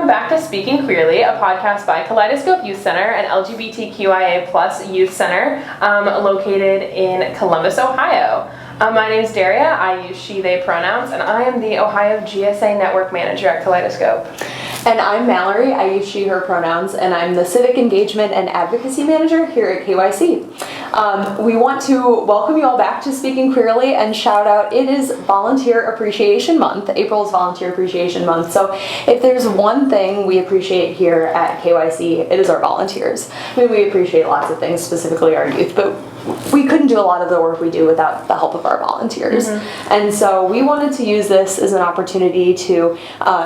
back to Speaking Queerly, a podcast by Kaleidoscope Youth Center, an LGBTQIA plus youth center located in Columbus, Ohio. My name is Daria. I use she, they pronouns, and I am the Ohio GSA Network Manager at Kaleidoscope. And I'm Mallory. I use she, her pronouns, and I'm the Civic Engagement and Advocacy Manager here at KYC. We want to welcome you all back to Speaking Queerly and shout out, it is Volunteer Appreciation Month. April is Volunteer Appreciation Month. So if there's one thing we appreciate here at KYC, it is our volunteers. I mean, we appreciate lots of things, specifically our youth, but we couldn't do a lot of the work we do without the help of our volunteers. And so we wanted to use this as an opportunity to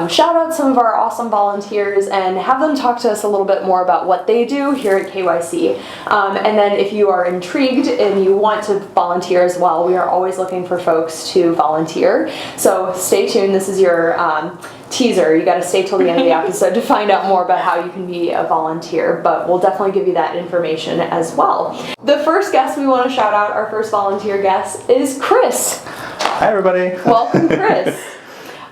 shout out some of our awesome volunteers and have them talk to us a little bit more about what they do here at KYC. And then if you are intrigued and you want to volunteer as well, we are always looking for folks to volunteer. So stay tuned. This is your teaser. You got to stay till the end of the episode to find out more about how you can be a volunteer, but we'll definitely give you that information as well. The first guest we want to shout out, our first volunteer guest, is Chris. Hi everybody. Welcome, Chris.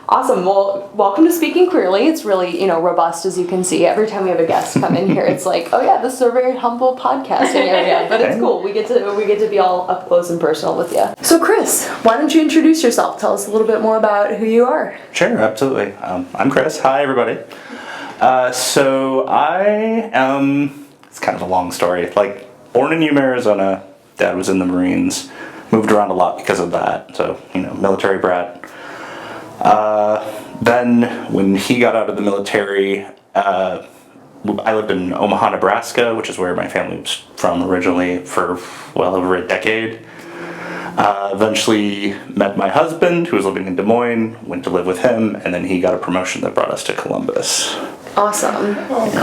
Awesome. Well, welcome to Speaking Queerly. It's really, robust, as you can see. Every time we have a guest come in here, it's like, oh yeah, this is a very humble podcasting area, but it's cool. We get to be all up close and personal with you. So Chris, why don't you introduce yourself? Tell us a little bit more about who you are. Sure, absolutely. I'm Chris. Hi everybody. So I am, it's kind of a long story, born in Yuma, Arizona. Dad was in the Marines. Moved around a lot because of that. So, military brat. Then when he got out of the military, I lived in Omaha, Nebraska, which is where my family was from originally, for well over a decade. Eventually met my husband, who was living in Des Moines, went to live with him, and then he got a promotion that brought us to Columbus. Awesome.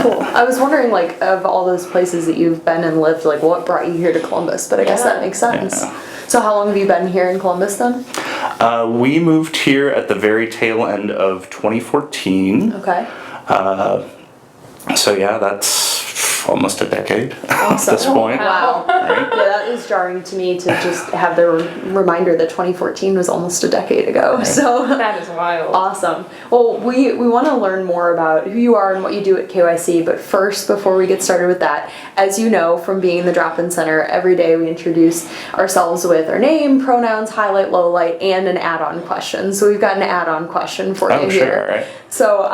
Cool. I was wondering, of all those places that you've been and lived, what brought you here to Columbus? But I guess that makes sense. Yeah. So how long have you been here in Columbus then? We moved here at the very tail end of 2014. Okay. So yeah, that's almost a decade at this point. Wow. Right? Yeah, that is jarring to me to just have the reminder that 2014 was almost a decade ago. Right. So that is wild. Awesome. Well, we want to learn more about who you are and what you do at KYC, but first, before we get started with that, as you know from being in the drop-in center, every day we introduce ourselves with our name, pronouns, highlight, lowlight, and an add-on question. So we've got an add-on question for you here. Sure, right. So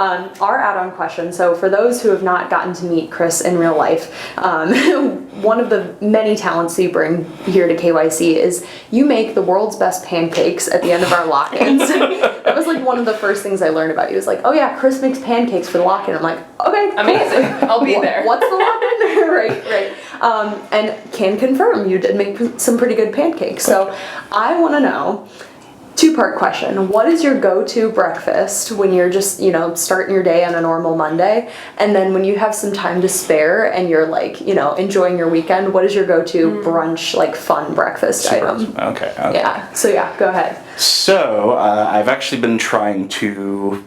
our add-on question, so for those who have not gotten to meet Chris in real life, one of the many talents you bring here to KYC is you make the world's best pancakes at the end of our lock-ins. That was one of the first things I learned about you. It was oh yeah, Chris makes pancakes for the lock-in. I'm like, okay, amazing. I'll be there. What's the lock-in? right. And can confirm you did make some pretty good pancakes. So I want to know, two-part question. What is your go-to breakfast when you're just, starting your day on a normal Monday? And then when you have some time to spare and you're enjoying your weekend, what is your go-to brunch, fun breakfast item? Okay. Yeah. So yeah, go ahead. So I've actually been trying to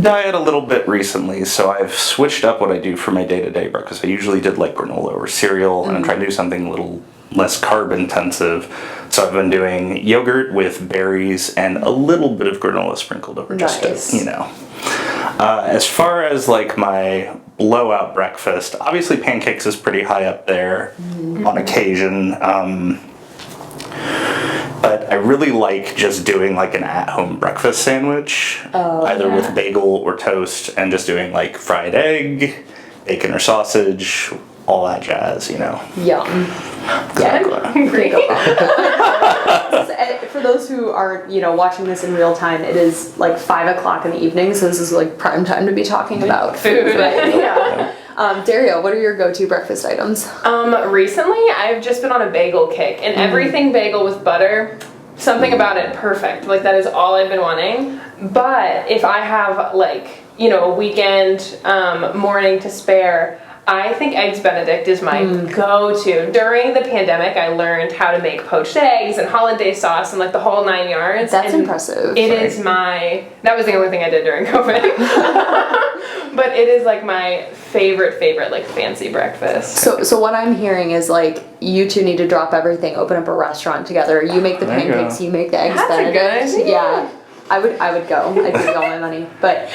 diet a little bit recently, so I've switched up what I do for my day-to-day breakfast. I usually did granola or cereal, and I'm trying to do something a little less carb intensive. So I've been doing yogurt with berries and a little bit of granola sprinkled over just to, as far as my blowout breakfast, obviously pancakes is pretty high up there on occasion. But I really like just doing an at-home breakfast sandwich, either with bagel or toast, and just doing fried egg, bacon or sausage, all that jazz, Yum. Exactly. Great. For those who aren't, watching this in real time, it is 5 o'clock in the evening, so this is prime time to be talking about food. Right? Yeah. Dario, what are your go-to breakfast items? Recently, I've just been on a bagel kick, and everything bagel with butter, something about it perfect. That is all I've been wanting. But if I have a weekend morning to spare, I think Eggs Benedict is my go-to. During the pandemic, I learned how to make poached eggs and hollandaise sauce and the whole 9 yards. That's impressive. It is that was the only thing I did during COVID. But it is my favorite fancy breakfast. So what I'm hearing is you two need to drop everything, open up a restaurant together. You make the pancakes, you make the Eggs Benedict. That's a good idea. Yeah. I would go. I'd give you all my money. But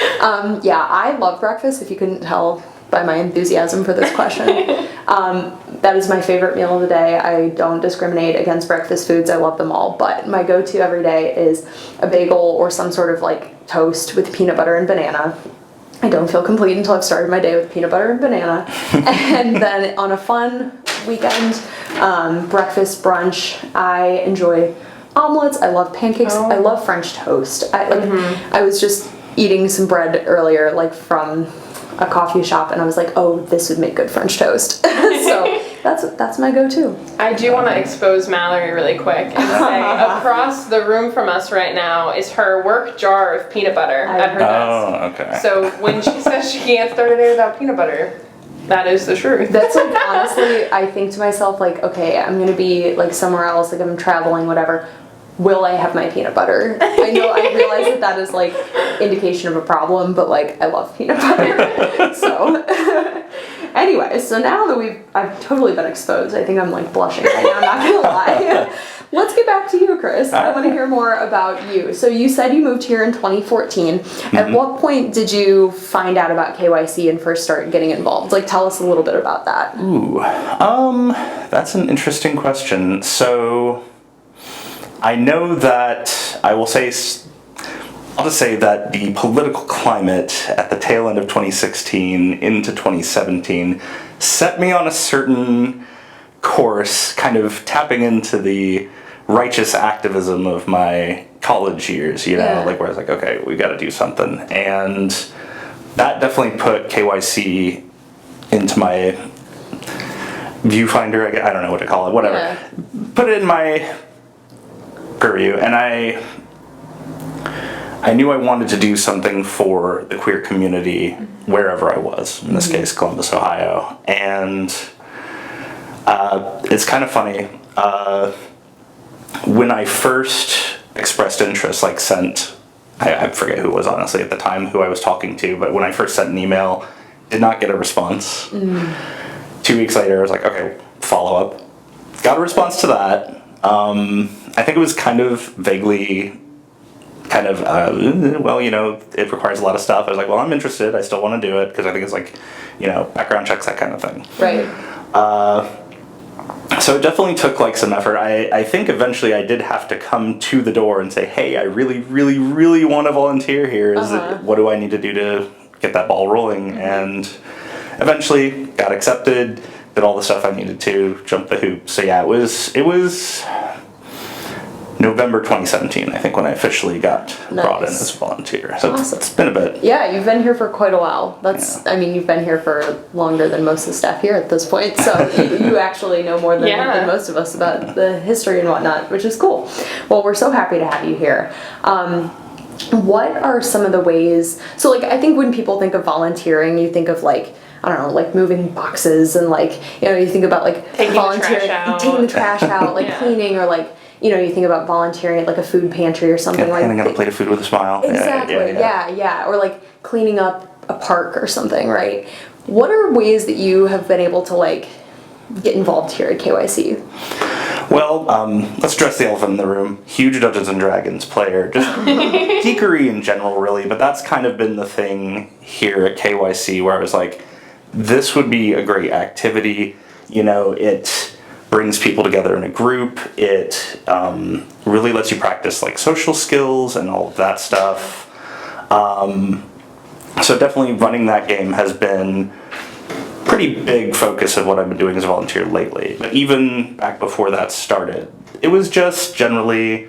yeah, I love breakfast, if you couldn't tell by my enthusiasm for this question. That is my favorite meal of the day. I don't discriminate against breakfast foods. I love them all. But my go-to every day is a bagel or some sort of like toast with peanut butter and banana. I don't feel complete until I've started my day with peanut butter and banana. And then on a fun weekend, breakfast, brunch, I enjoy omelets. I love pancakes. I love French toast. I was just eating some bread earlier, like from a coffee shop, and I was like, oh, this would make good French toast. So that's my go-to. I do want to expose Mallory really quick and say across the room from us right now is her work jar of peanut butter at her desk. Oh, okay. So when she says she can't start a day without peanut butter, that is the truth. That's like, honestly, I think to myself, like, okay, I'm gonna be like somewhere else, like I'm traveling, whatever. Will I have my peanut butter? I know, I realize that is like indication of a problem, but like I love peanut butter. So anyway, so now that I've totally been exposed, I think I'm like blushing right now, I'm not gonna lie. Let's get back to you, Chris. I want to hear more about you. So you said you moved here in 2014. At what point did you find out about KYC and first start getting involved? Like, tell us a little bit about that. Ooh, that's an interesting question. So I know that I'll just say that the political climate at the tail end of 2016 into 2017 set me on a certain course, kind of tapping into the righteous activism of my college years, like where I was like, okay, we got to do something. And that definitely put KYC into my viewfinder, I don't know what to call it, whatever. Yeah. Put it in my purview, and I knew I wanted to do something for the queer community wherever I was, in this case Columbus, Ohio. And it's kind of funny, when I first expressed interest, like sent, I forget who it was honestly at the time who I was talking to, but when I first sent an email, did not get a response. 2 weeks later I was like, okay, follow up. Got a response to that. I think it was kind of vaguely, well, it requires a lot of stuff. I was like, well, I'm interested. I still want to do it because I think it's like, background checks, that kind of thing. Right. So it definitely took like some effort. I think eventually I did have to come to the door and say, hey, I really, really, really want to volunteer here. What do I need to do to get that ball rolling? And eventually got accepted, did all the stuff I needed to, jump the hoop. So yeah, it was November 2017, I think, when I officially got brought in as a volunteer. So awesome. It's been a bit. Yeah, you've been here for quite a while. I mean, you've been here for longer than most of the staff here at this point, so you actually know more than most of us about the history and whatnot, which is cool. Well, we're so happy to have you here. What are some of the ways, so like, I think when people think of volunteering, you think of like, I don't know, like moving boxes and like, you think about like taking volunteering, taking the trash out, like cleaning, or like, you think about volunteering at like a food pantry or something like that. Handing out a plate of food with a smile. Exactly, yeah. Or like cleaning up a park or something, right? What are ways that you have been able to like get involved here at KYC? Well, let's address the elephant in the room. Huge Dungeons and Dragons player. Just geekery in general, really. But that's kind of been the thing here at KYC where I was like, this would be a great activity. It brings people together in a group. It really lets you practice like social skills and all of that stuff. So definitely running that game has been pretty big focus of what I've been doing as a volunteer lately. But even back before that started, it was just generally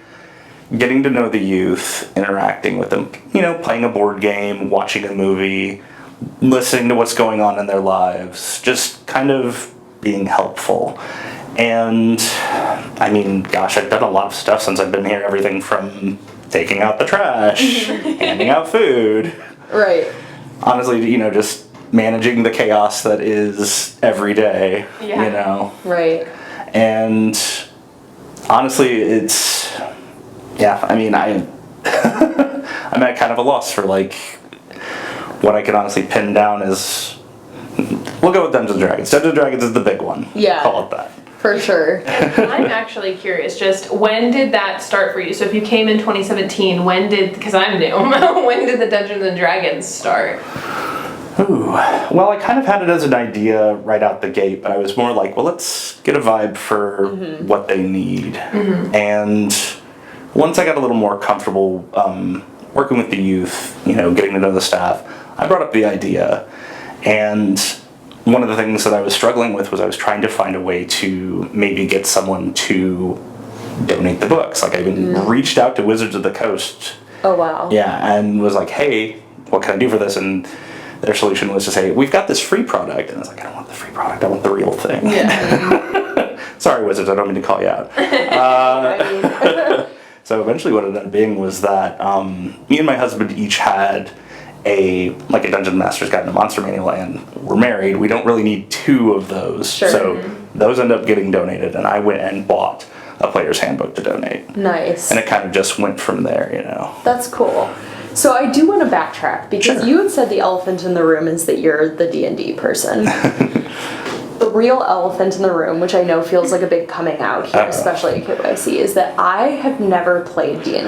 getting to know the youth, interacting with them, playing a board game, watching a movie, listening to what's going on in their lives, just kind of being helpful. And I mean, gosh, I've done a lot of stuff since I've been here, everything from taking out the trash, handing out food. Right. Honestly, just managing the chaos that is every day, Right. And honestly, it's, I mean, I'm at kind of a loss for like what I could honestly pin down as, we'll go with Dungeons & Dragons. Dungeons & Dragons is the big one. Yeah. Call it that. For sure. I'm actually curious, just when did that start for you? So if you came in 2017, because I'm new, when did the Dungeons and Dragons start? Ooh, well, I kind of had it as an idea right out the gate, but I was more like, well, let's get a vibe for what they need. And once I got a little more comfortable working with the youth, getting to know the staff, I brought up the idea. And one of the things that I was struggling with was I was trying to find a way to maybe get someone to donate the books. Like I even reached out to Wizards of the Coast. Oh, wow. Yeah, and was like, hey, what can I do for this? And their solution was to say, we've got this free product. And I was like, I don't want the free product, I want the real thing. Yeah. Sorry, Wizards, I don't mean to call you out. So eventually what it ended up being was that me and my husband each had a Dungeon Master's Guide and a Monster Manual, and we're married. We don't really need two of those. Sure. So those end up getting donated, and I went and bought a player's handbook to donate. Nice. And it kind of just went from there, That's cool. So I do want to backtrack, because you had said the elephant in the room is that you're the D&D person. The real elephant in the room, which I know feels like a big coming out here, especially at KYC, is that I have never played D&D.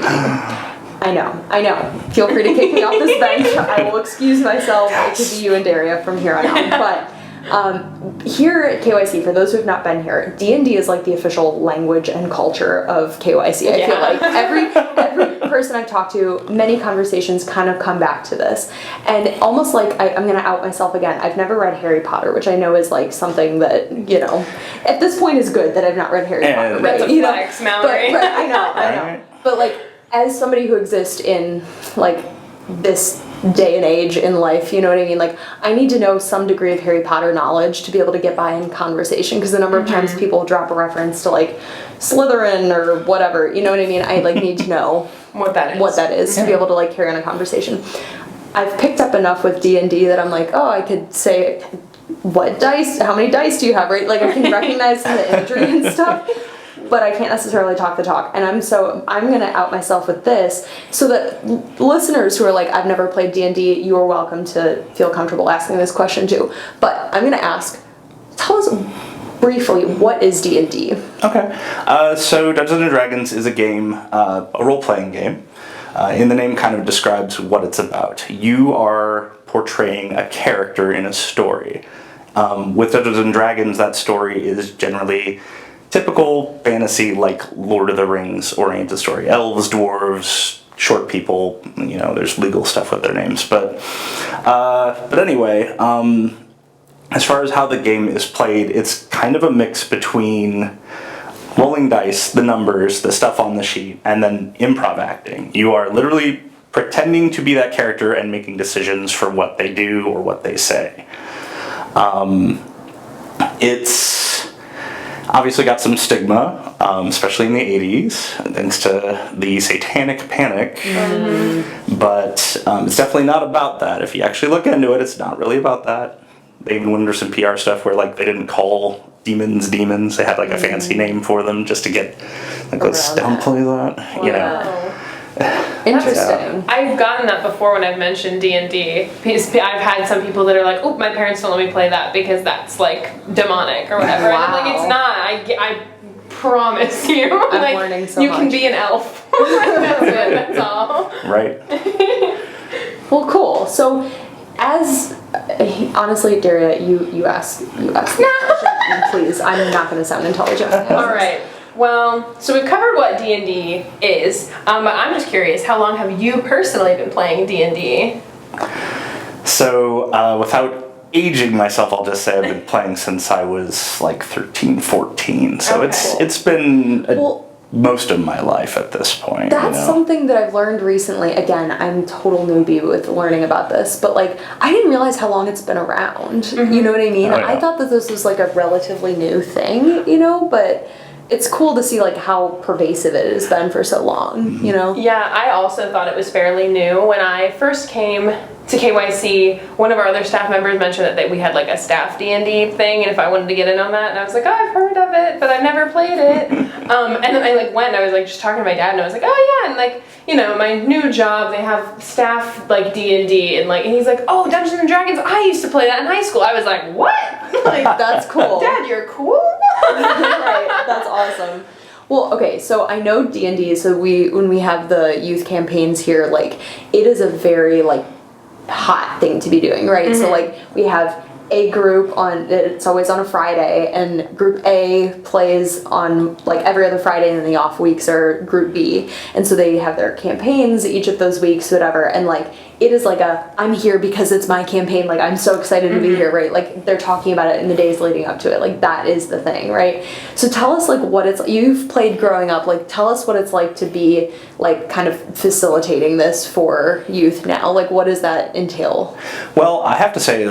I know. Feel free to kick me off this bench. I will excuse myself. It could be you and Daria from here on out. But here at KYC, for those who have not been here, D&D is like the official language and culture of KYC. I feel like every person I've talked to, many conversations kind of come back to this. And almost like, I'm going to out myself again, I've never read Harry Potter, which I know is like something that, at this point is good that I've not read Harry Potter. That's a flex, Mallory. But I know. But like, as somebody who exists in like this day and age in life, you know what I mean? Like, I need to know some degree of Harry Potter knowledge to be able to get by in conversation, because the number of times people drop a reference to like Slytherin or whatever, you know what I mean? I like need to know what that is to be able to like carry on a conversation. I've picked up enough with D&D that I'm like, oh, I could say how many dice do you have, right? Like I can recognize some of the imagery and stuff. But I can't necessarily talk the talk. And I'm going to out myself with this so that listeners who are like, I've never played D&D, you are welcome to feel comfortable asking this question too. But I'm going to ask, tell us briefly, what is D&D? Okay. So Dungeons & Dragons is a game, a role-playing game. In the name kind of describes what it's about. You are portraying a character in a story. With Dungeons & Dragons, that story is generally typical fantasy, like Lord of the Rings oriented story. Elves, dwarves, short people, there's legal stuff with their names. But anyway, as far as how the game is played, it's kind of a mix between rolling dice, the numbers, the stuff on the sheet, and then improv acting. You are literally pretending to be that character and making decisions for what they do or what they say. It's obviously got some stigma, especially in the 80s, thanks to the satanic panic. But it's definitely not about that. If you actually look into it, it's not really about that. They even went under some PR stuff where like they didn't call demons. They had like a fancy name for them just to get like, let's downplay that. Interesting. I've gotten that before when I've mentioned D&D. I've had some people that are like, "Oh, my parents don't let me play that because that's like demonic or whatever." Wow. And I'm like, it's not. I promise you. I'm like, learning so you much. can be an elf. That's it. That's all. Right. Well, cool. So, as honestly, Daria, you ask the question. Please, I'm not going to sound intelligent. All right. Well, so we've covered what D&D is, but I'm just curious, how long have you personally been playing D&D? So, without aging myself, I'll just say I've been playing since I was like 13, 14. So Okay. it's been most of my life at this point. That's something that I've learned recently. Again, I'm total newbie with learning about this, but like I didn't realize how long it's been around. You know what I mean? Oh, yeah. I thought that this was like a relatively new thing, but it's cool to see like how pervasive it has been for so long, Yeah, I also thought it was fairly new. When I first came to KYC, one of our other staff members mentioned that we had like a staff D&D thing, and if I wanted to get in on that, and I was like, oh, I've heard of it, but I've never played it. And then I like went, and I was like just talking to my dad, and I was like, oh yeah, and like, my new job, they have staff like D&D, and he's like, oh, Dungeons and Dragons, I used to play that in high school. I was like, what? Like, That's cool. Dad, you're cool. Right, that's awesome. Well, okay, so I know D&D, so when we have the youth campaigns here, like, it is a very, like, hot thing to be doing, right? So, like, we have a group it's always on a Friday, and group A plays on, like, every other Friday, and then the off weeks are group B. And so they have their campaigns each of those weeks, whatever, and, like, it is like I'm here because it's my campaign, like, I'm so excited to be here, right? Like, they're talking about it in the days leading up to it, like, that is the thing, right? So tell us, like, what it's, you've played growing up, like, tell us what it's like to be, like, kind of facilitating this for youth now, like, what does that entail? Well, I have to say,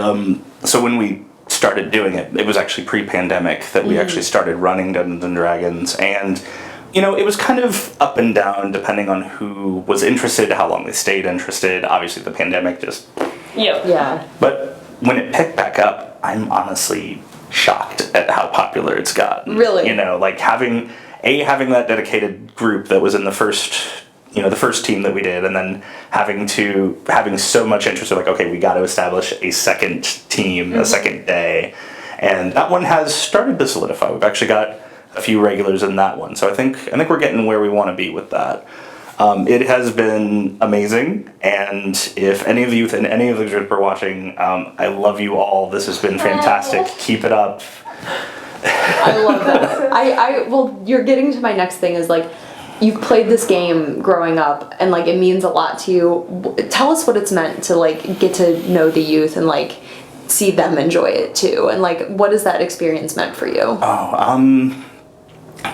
so when we started doing it, it was actually pre-pandemic that we actually started running Dungeons and Dragons, and it was kind of up and down depending on who was interested, how long they stayed interested. Obviously, the pandemic just... Yeah. But when it picked back up, I'm honestly shocked at how popular it's gotten. Really? Like having that dedicated group that was in the first team that we did, and then having so much interest of, like, okay, we got to establish a second team, a second day. And that one has started to solidify. We've actually got a few regulars in that one. So I think we're getting where we want to be with that. It has been amazing, and if any of the youth and any of the group are watching, I love you all. This has been fantastic. Keep it up. I love that. Well, you're getting to my next thing is, like, you've played this game growing up, and, like, it means a lot to you. Tell us what it's meant to, like, get to know the youth and, like, see them enjoy it too, and, like, what has that experience meant for you?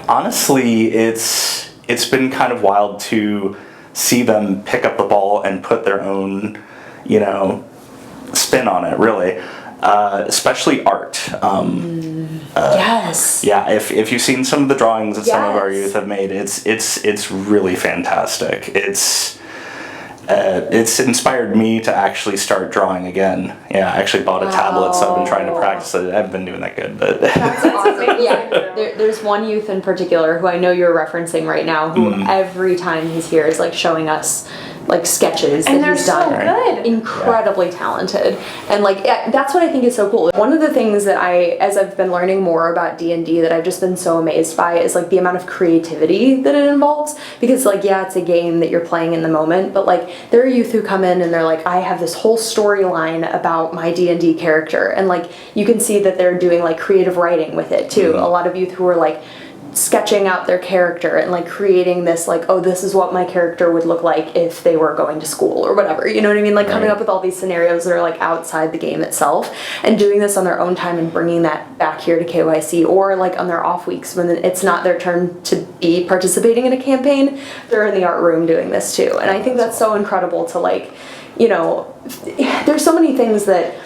Honestly, it's been kind of wild to see them pick up the ball and put their own, spin on it, really. Especially art. Yes. Yeah, if you've seen some of the drawings that some of our youth have made, it's really fantastic. It's inspired me to actually start drawing again. Yeah, I actually bought a tablet, so I've been trying to practice it. I haven't been doing that good, but... That's awesome. Yeah, there's one youth in particular who I know you're referencing right now, who every time he's here is, like, showing us, like, sketches and that he's done. And they're so good. Incredibly talented. And, like, that's what I think is so cool. One of the things that as I've been learning more about D&D that I've just been so amazed by is, like, the amount of creativity that it involves. Because, like, yeah, it's a game that you're playing in the moment, but, like, there are youth who come in and they're like, I have this whole storyline about my D&D character. And, like, you can see that they're doing, like, creative writing with it, too. A lot of youth who are, like, sketching out their character and, like, creating this, like, oh, this is what my character would look like if they were going to school or whatever, you know what I mean? Like, coming up with all these scenarios that are, like, outside the game itself, and doing this on their own time and bringing that back here to KYC, or, like, on their off weeks when it's not their turn to be participating in a campaign, they're in the art room doing this too. And I think that's so incredible to, like, there's so many things that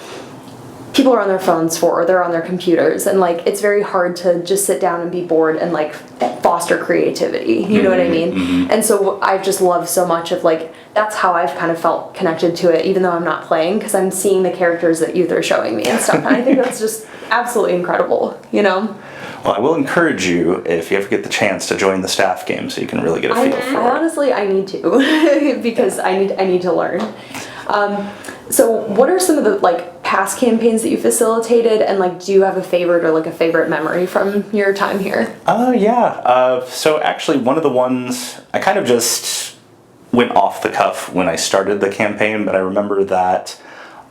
people are on their phones for, or they're on their computers, and, like, it's very hard to just sit down and be bored and, like, foster creativity, you know what I mean? And so I've just loved so much of, like, that's how I've kind of felt connected to it, even though I'm not playing, because I'm seeing the characters that youth are showing me and stuff, and I think that's just absolutely incredible, Well, I will encourage you, if you ever get the chance, to join the staff game so you can really get a feel for it. Honestly, I need to, because I need to learn. So what are some of the, like, past campaigns that you facilitated, and, like, do you have a favorite or, like, a favorite memory from your time here? Yeah. So actually, one of the ones, I kind of just went off the cuff when I started the campaign, but I remember that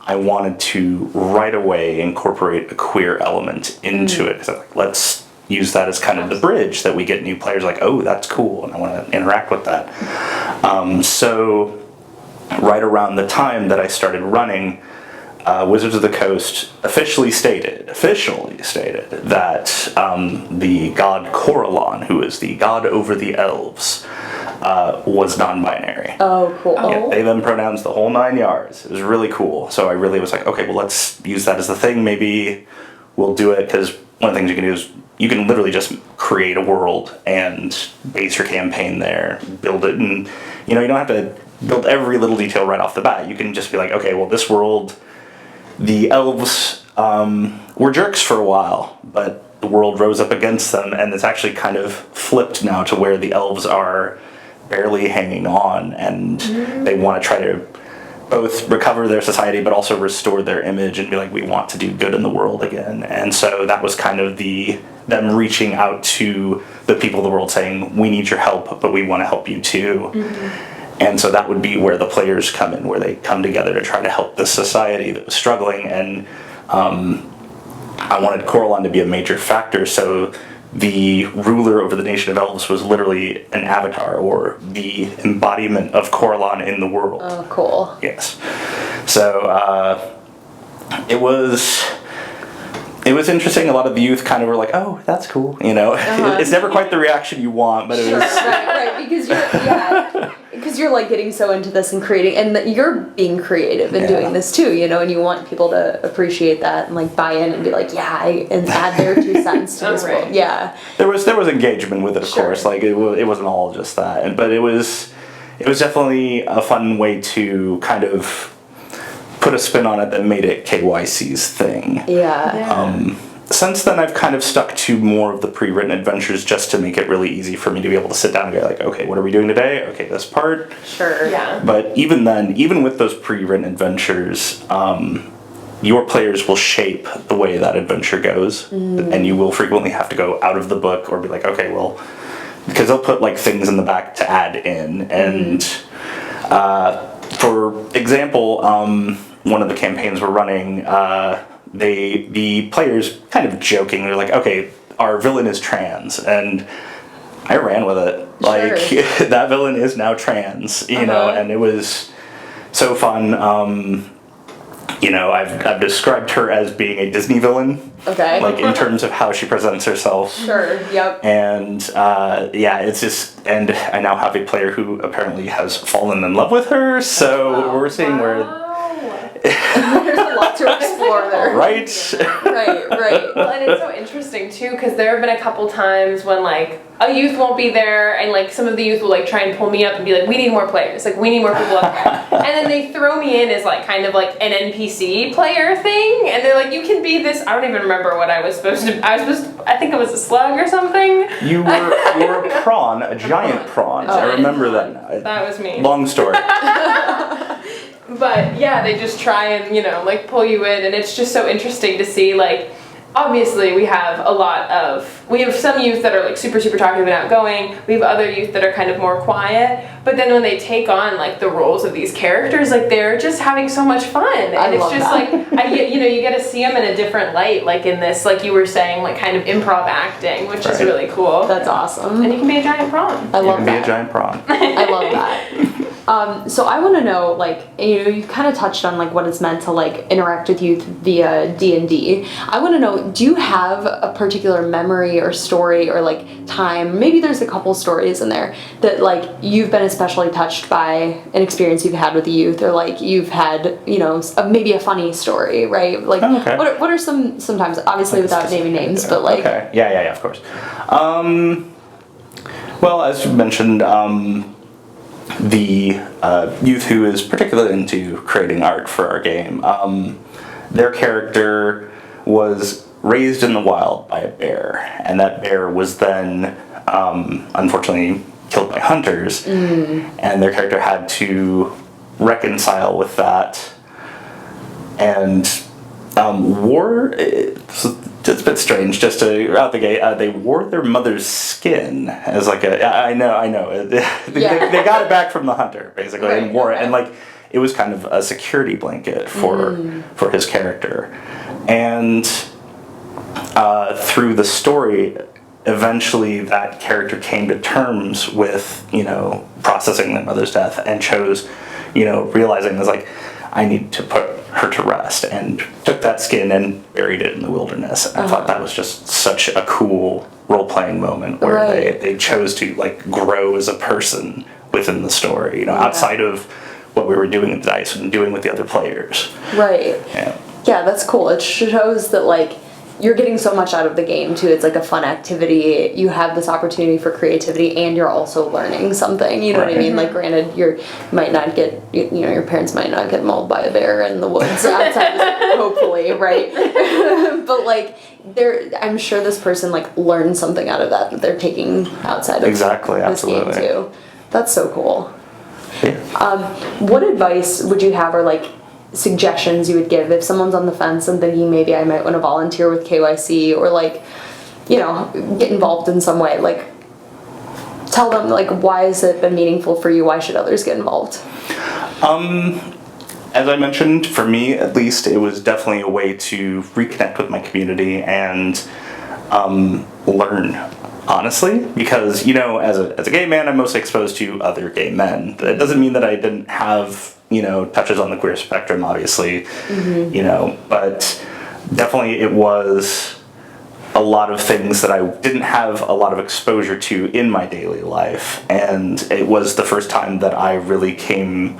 I wanted to right away incorporate a queer element into it, because I was like, let's use that as kind of the bridge that we get new players like, oh, that's cool, and I want to interact with that. So right around the time that I started running, Wizards of the Coast officially stated that the god Corellon, who is the god over the elves, was non-binary. Oh, cool. Yeah, they them pronouns the whole 9 yards. It was really cool. So I really was like, okay, well, let's use that as the thing. Maybe we'll do it, because one of the things you can do is you can literally just create a world and base your campaign there, build it, and you don't have to build every little detail right off the bat. You can just be like, okay, well, this world, the elves were jerks for a while, but the world rose up against them, and it's actually kind of flipped now to where the elves are barely hanging on, and they want to try to both recover their society but also restore their image and be like, we want to do good in the world again. And so that was kind of the them reaching out to the people of the world saying, we need your help, but we want to help you too. And so that would be where the players come in, where they come together to try to help this society that was struggling. And I wanted Coralon to be a major factor, so the ruler over the nation of elves was literally an avatar, or the embodiment of Coralon in the world. Oh, cool. Yes. So it was interesting. A lot of the youth kind of were like, "Oh, that's cool," you know. It's never quite the reaction you want, but it was right, because you're like getting so into this and creating, and you're being creative and doing this too, you know, and you want people to appreciate that and like buy in and be like, and add their 2 cents to this world. Yeah. There was engagement with it, of course. Like it wasn't all just that, but it was definitely a fun way to kind of put a spin on it that made it KYC's thing. Yeah. Since then, I've kind of stuck to more of the pre-written adventures just to make it really easy for me to be able to sit down and go like, okay, what are we doing today? Okay, this part. Sure. Yeah. But even then, even with those pre-written adventures, your players will shape the way that adventure goes, and you will frequently have to go out of the book or be like, okay, well, because they'll put like things in the back to add in, and for example, one of the campaigns we're running, the players kind of joking, they're like, okay, our villain is trans, and I ran with it. Like, that villain is now trans, you know, and it was so fun. You know, I've described her as being a Disney villain. Okay. Like, in terms of how she presents herself. Sure, yep. And, it's just, and I now have a player who apparently has fallen in love with her, so we're seeing where... There's a lot to explore there. Right. Right. Well, and it's so interesting too, because there have been a couple times when like a youth won't be there, and like some of the youth will like try and pull me up and be like, we need more players, like we need more people up there. And then they throw me in as like kind of like an NPC player thing, and they're like, you can be this. I don't even remember what I was supposed to. I think it was a slug or something. You were a prawn, a giant prawn. I remember that now. That was me. Long story. But yeah, they just try and, you know, like pull you in, and it's just so interesting to see, like, obviously we have some youth that are like super, super talkative and outgoing, we have other youth that are kind of more quiet, but then when they take on like the roles of these characters, like they're just having so much fun, and it's just like, you get to see them in a different light, like in this, like you were saying, like kind of improv acting, which is really cool. That's awesome. And you can be a giant prawn. I love that. You can be a giant prawn. I love that. So I want to know, like, you know, you kind of touched on like what it's meant to like interact with youth via D&D. I want to know, do you have a particular memory or story or like time, maybe there's a couple stories in there that like you've been especially touched by an experience you've had with the youth, or like you've had, you know, maybe a funny story, right? Like, what are sometimes, obviously like without naming names, but like... Okay, yeah, of course. Well, as you mentioned, the youth who is particularly into creating art for our game, their character was raised in the wild by a bear, and that bear was then unfortunately killed by hunters, and their character had to reconcile with that, and it's a bit strange, just to out the gate, they wore their mother's skin as like I know they got it back from the hunter basically, and wore it, and like it was kind of a security blanket for his character, and through the story, eventually that character came to terms with, you know, processing their mother's death, and chose, you know, realizing it's like, I need to put her to rest, and took that skin and buried it in the wilderness. And I thought that was just such a cool role-playing moment where they chose to like grow as a person within the story, you know, outside of what we were doing with the dice and doing with the other players. Right. Yeah, that's cool. It shows that like you're getting so much out of the game too. It's like a fun activity. You have this opportunity for creativity, and you're also learning something. You know what I mean? Like, granted, you might not get, you know, your parents might not get mauled by a bear in the woods outside, hopefully, right? But like, I'm sure this person like learned something out of that they're taking outside of this game too. That's so cool. Yeah. What advice would you have, or like suggestions you would give if someone's on the fence and thinking maybe I might want to volunteer with KYC, or like, get involved in some way. Like, tell them, like, why has it been meaningful for you? Why should others get involved? As I mentioned, for me at least, it was definitely a way to reconnect with my community and learn, honestly, because, as a gay man, I'm mostly exposed to other gay men. That doesn't mean that I didn't have, touches on the queer spectrum, obviously, but definitely it was a lot of things that I didn't have a lot of exposure to in my daily life, and it was the first time that I really came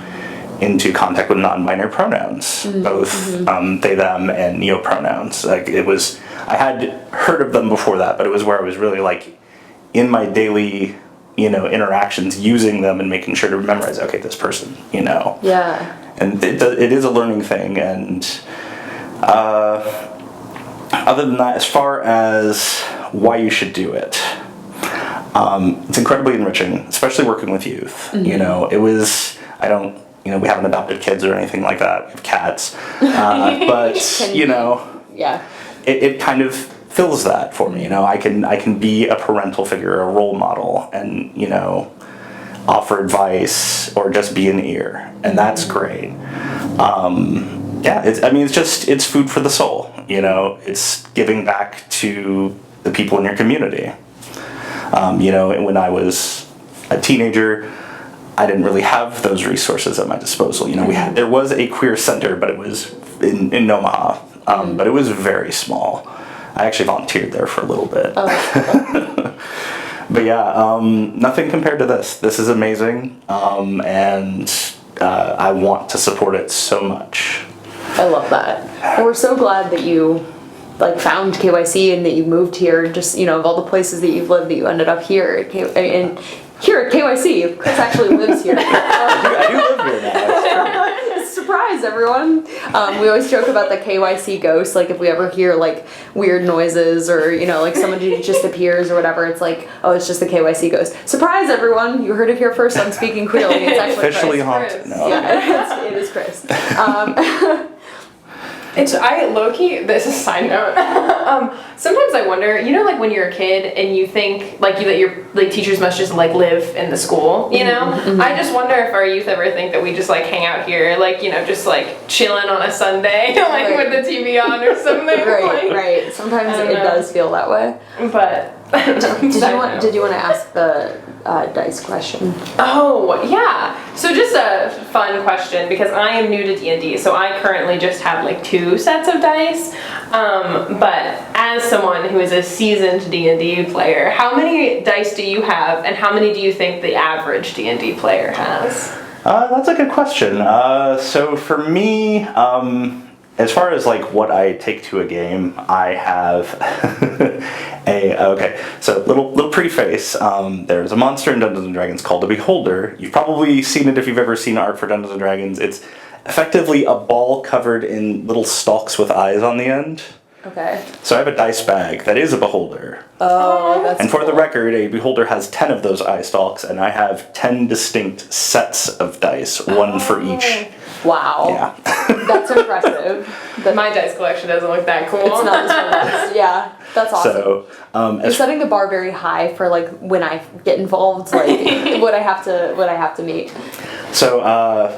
into contact with non-binary pronouns, both they, them, and neo-pronouns. Like, I had heard of them before that, but it was where I was really, like, in my daily, interactions, using them and making sure to memorize, okay, this person, Yeah. And it is a learning thing, and other than that, as far as why you should do it, it's incredibly enriching, especially working with youth. It was, we haven't adopted kids or anything like that. We have cats. But, Yeah. it kind of fills that for me. I can be a parental figure, a role model, and, offer advice or just be an ear. And that's great. It's food for the soul. It's giving back to the people in your community. When I was a teenager, I didn't really have those resources at my disposal. There was a queer center, but it was in Omaha, but it was very small. I actually volunteered there for a little bit. But yeah, nothing compared to this. This is amazing, and I want to support it so much. I love that. And we're so glad that you found KYC and that you moved here. Just of all the places that you've lived, that you ended up here at here at KYC. Chris actually lives here. I do live here now. Surprise, everyone! We always joke about the KYC ghost. Like, if we ever hear weird noises or somebody just appears or whatever, it's like, oh, it's just the KYC ghost. Surprise, everyone! You heard it here first on Speaking Queerly. It's actually officially Chris. haunted. No. Yeah, it is Chris. I low-key, this is a side note, sometimes I wonder, when you're a kid and you think, that your, teachers must just, live in the school, I just wonder if our youth ever think that we just, hang out here, just, chilling on a Sunday, Right. with the TV on or something. Right. Sometimes it does feel that way. But, Did you want to ask the dice question? Oh, yeah. So just a fun question, because I am new to D&D, so I currently just have 2 sets of dice. But as someone who is a seasoned D&D player, how many dice do you have, and how many do you think the average D&D player has? That's a good question. So for me, as far as what I take to a game, I have so little preface. There's a monster in Dungeons and Dragons called a Beholder. You've probably seen it if you've ever seen art for Dungeons and Dragons. It's effectively a ball covered in little stalks with eyes on the end. Okay. So I have a dice bag that is a beholder. Oh, that's And for the record, a beholder has 10 of those eye stalks, and I have 10 distinct sets of dice, one for each. Wow. Yeah. That's impressive. My dice collection doesn't look that cool. It's not this one. Yeah, that's awesome. So, You're setting the bar very high for when I get involved, what I have to meet. So,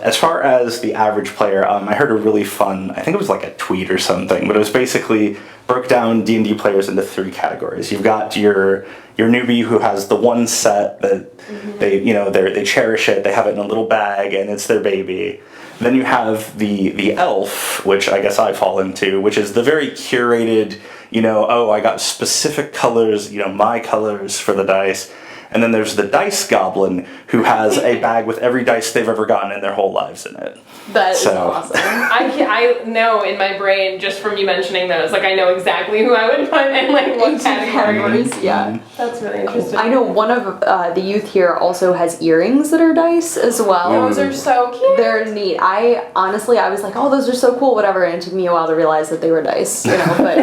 as far as the average player, I heard a really fun, I think it was a tweet or something, but it was basically broke down D&D players into 3 categories. You've got your newbie who has the one set that they cherish it, they have it in a little bag, and it's their baby. Then you have the elf, which I guess I fall into, which is the very curated, I got specific colors, my colors for the dice. And then there's the dice goblin, who has a bag with every dice they've ever gotten in their whole lives in it. That is awesome. I know in my brain, just from you mentioning those, I know exactly who I would put in what categories. Yeah. That's really interesting. I know one of the youth here also has earrings that are dice as well. Those are so cute. They're neat. I was like, oh, those are so cool, whatever, and it took me a while to realize that they were dice, but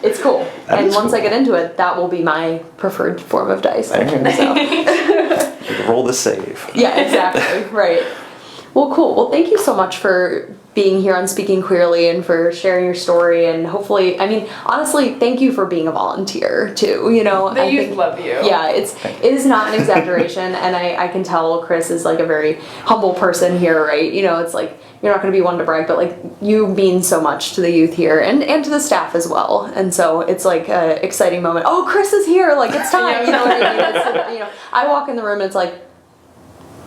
it's cool. And once I get into it, that will be my preferred form of dice. Roll the save. Yeah, exactly. Right. Well, cool. Well, thank you so much for being here on Speaking Queerly and for sharing your story, and hopefully, I mean, honestly, thank you for being a volunteer too, you know. The youth love you. Yeah, it is not an exaggeration, and I can tell Chris is like a very humble person here, right? You know, it's like, you're not going to be one to brag, but like, you mean so much to the youth here and to the staff as well. And so it's like an exciting moment. Oh, Chris is here, like it's time, you know what I mean? It's, you know, I walk in the room and it's like,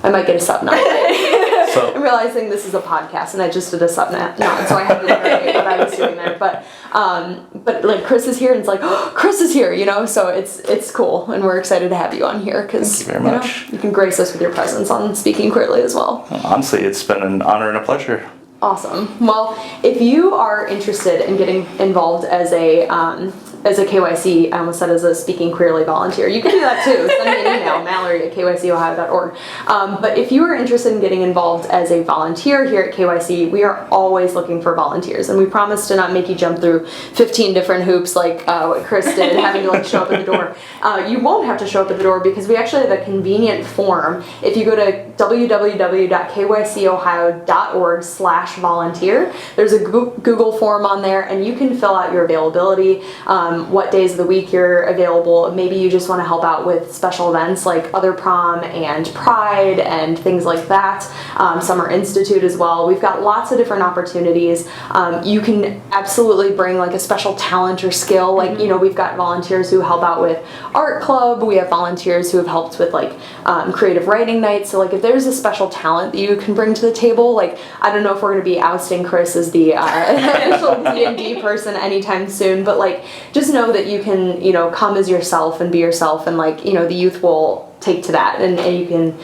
I might get a sub nod. So, I'm realizing this is a podcast and I just did a sub nod, so I have to narrate what I was doing there. But like, Chris is here and it's like, oh, Chris is here, you know, so it's cool, and we're excited to have you on here because thank you very much. You can grace us with your presence on Speaking Queerly as well. Honestly, it's been an honor and a pleasure. Awesome. Well, if you are interested in getting involved as a KYC, I almost said as a Speaking Queerly volunteer, you can do that too. Send me an email, mallory@kycohio.org. But if you are interested in getting involved as a volunteer here at KYC, we are always looking for volunteers, and we promise to not make you jump through 15 different hoops like what Chris did, having to like show up at the door. You won't have to show up at the door because we actually have a convenient form. If you go to www.kycohio.org/volunteer, there's a Google form on there, and you can fill out your availability, what days of the week you're available. Maybe you just want to help out with special events like Other Prom and Pride and things like that. Summer Institute as well. We've got lots of different opportunities. You can absolutely bring like a special talent or skill. Like, you know, we've got volunteers who help out with art club. We have volunteers who have helped with like creative writing nights. So like, if there's a special talent that you can bring to the table, like, I don't know if we're going to be ousting Chris as the official D&D person anytime soon, but like, just know that you can, you know, come as yourself and be yourself, and like, you know, the youth will take to that, and you can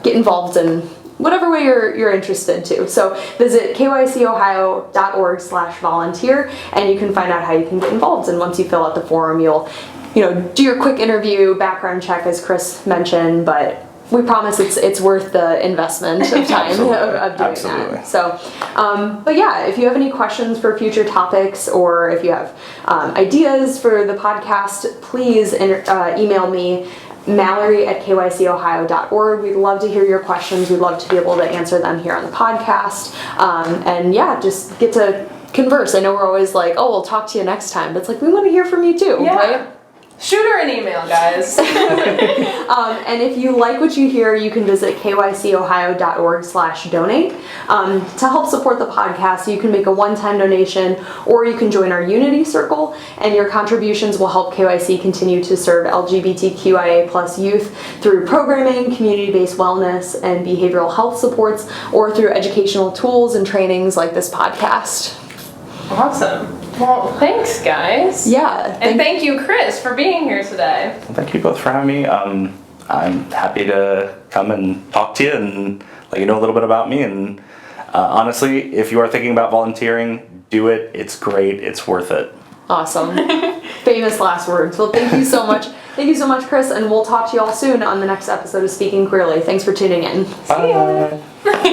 get involved in whatever way you're interested to. So visit kycohio.org/volunteer, and you can find out how you can get involved. And once you fill out the form, you'll, you know, do your quick interview, background check, as Chris mentioned, but we promise it's worth the investment of time of doing that. So, but yeah, if you have any questions for future topics, or if you have ideas for the podcast, please email me, mallory@kycohio.org. We'd love to hear your questions. We'd love to be able to answer them here on the podcast. And yeah, just get to converse. I know we're always like, oh, we'll talk to you next time, but it's like, we want to hear from you too, right? Shoot her an email, guys. And if you like what you hear, you can visit kycohio.org/donate. To help support the podcast, you can make a one-time donation, or you can join our Unity Circle, and your contributions will help KYC continue to serve LGBTQIA+ youth through programming, community-based wellness, and behavioral health supports, or through educational tools and trainings like this podcast. Awesome. Well, thanks, guys. Yeah. And thank you, Chris, for being here today. Well, thank you both for having me. I'm happy to come and talk to you and let you know a little bit about me. And honestly, if you are thinking about volunteering, do it. It's great. It's worth it. Awesome. Famous last words. Well, thank you so much. Thank you so much, Chris, and we'll talk to you all soon on the next episode of Speaking Queerly. Thanks for tuning in. Bye. See ya.